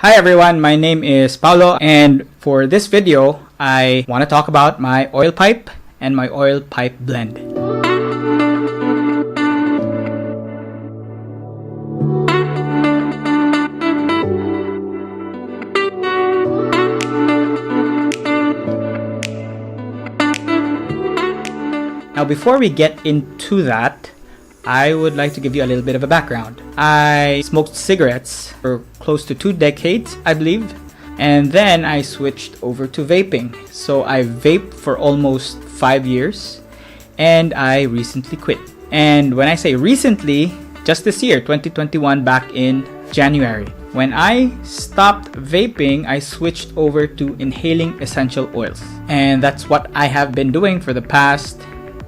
Hi everyone, my name is Paulo, and for this video, I want to talk about my oil pipe and my oil pipe blend. Now before we get into that, I would like to give you a little bit of a background. I smoked cigarettes for close to 2 decades, I believe, and then I switched over to vaping. So I vaped for almost 5 years, and I recently quit. And when I say recently, just this year, 2021, back in January. When I stopped vaping, I switched over to inhaling essential oils. And that's what I have been doing for the past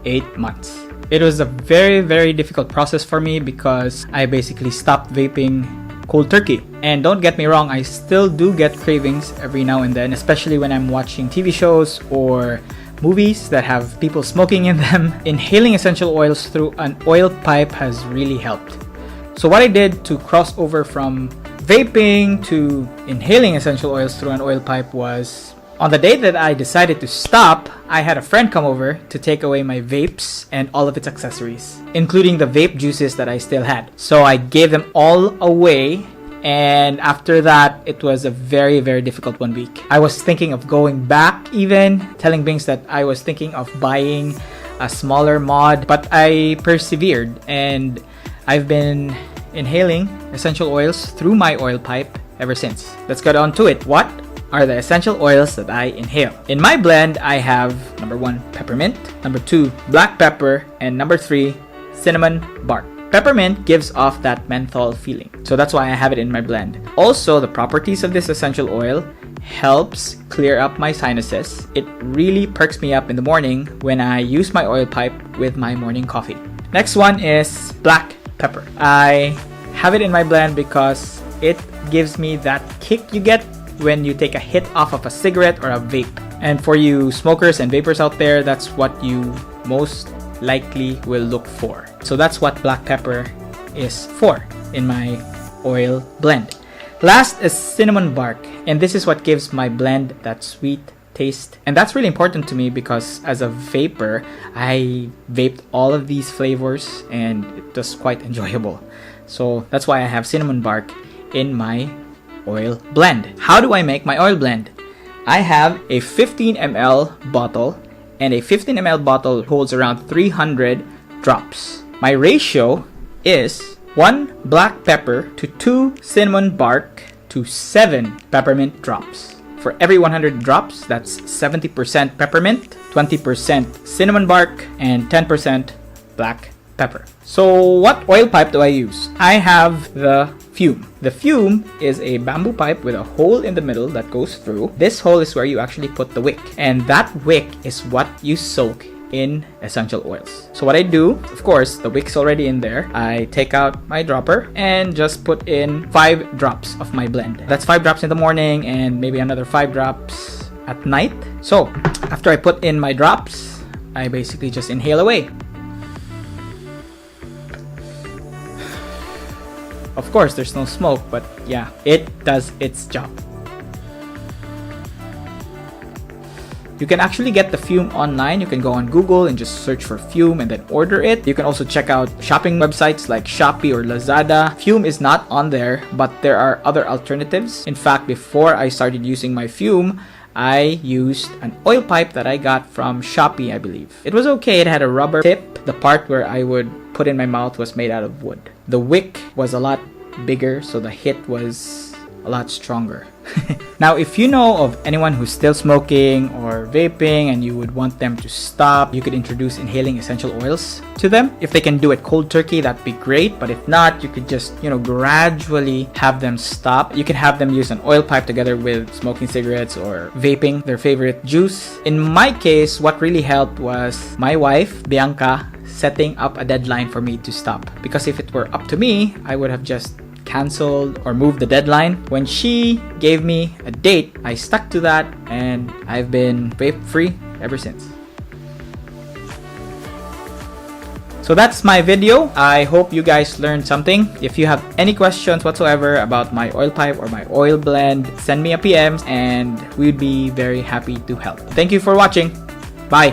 8 months. It was a very difficult process for me because I basically stopped vaping cold turkey. And don't get me wrong, I still do get cravings every now and then, especially when I'm watching TV shows or movies that have people smoking in them. Inhaling essential oils through an oil pipe has really helped. So what I did to cross over from vaping to inhaling essential oils through an oil pipe was, on the day that I decided to stop, I had a friend come over to take away my vapes and all of its accessories, including the vape juices that I still had. So I gave them all away, and after that, it was a very difficult 1 week. I was thinking of going back, even telling Bings that I was thinking of buying a smaller mod, but I persevered, and I've been inhaling essential oils through my oil pipe ever since. Let's get on to it. What are the essential oils that I inhale? In my blend, I have number 1, peppermint, number 2, black pepper, and number 3, cinnamon bark. Peppermint gives off that menthol feeling, so that's why I have it in my blend. Also, the properties of this essential oil helps clear up my sinuses. It really perks me up in the morning when I use my oil pipe with my morning coffee. Next one is black pepper. I have it in my blend because it gives me that kick you get when you take a hit off of a cigarette or a vape. And for you smokers and vapors out there, that's what you most likely will look for. So that's what black pepper is for in my oil blend. Last is cinnamon bark, and this is what gives my blend that sweet taste. And that's really important to me because as a vapor, I vaped all of these flavors and it was quite enjoyable. So that's why I have cinnamon bark in my oil blend. How do I make my oil blend? I have a 15 ml bottle, and a 15 ml bottle holds around 300 drops. My ratio is 1 black pepper to 2 cinnamon bark to 7 peppermint drops. For every 100 drops, that's 70% peppermint, 20% cinnamon bark, and 10% black pepper. So what oil pipe do I use? I have the fume. The fume is a bamboo pipe with a hole in the middle that goes through. This hole is where you actually put the wick, and that wick is what you soak in essential oils. So what I do, of course, the wick's already in there. I take out my dropper and just put in 5 drops of my blend. That's 5 drops in the morning and maybe another 5 drops at night. So after I put in my drops, I basically just inhale away. Of course, there's no smoke, but yeah, it does its job. You can actually get the fume online. You can go on Google and just search for fume and then order it. You can also check out shopping websites like Shopee or Lazada. Fume is not on there, but there are other alternatives. In fact, before I started using my fume, I used an oil pipe that I got from Shopee, I believe. It was okay. It had a rubber tip. The part where I would put in my mouth was made out of wood. The wick was a lot bigger, so the hit was a lot stronger. Now, if you know of anyone who's still smoking or vaping and you would want them to stop, you could introduce inhaling essential oils to them. If they can do it cold turkey, that'd be great. But if not, you could just, gradually have them stop. You can have them use an oil pipe together with smoking cigarettes or vaping their favorite juice. In my case, what really helped was my wife, Bianca, setting up a deadline for me to stop. Because if it were up to me, I would have just canceled or moved the deadline. When she gave me a date, I stuck to that, and I've been vape free ever since. So that's my video. I hope you guys learned something. If you have any questions whatsoever about my oil pipe or my oil blend, send me a PM and we'd be very happy to help. Thank you for watching. Bye.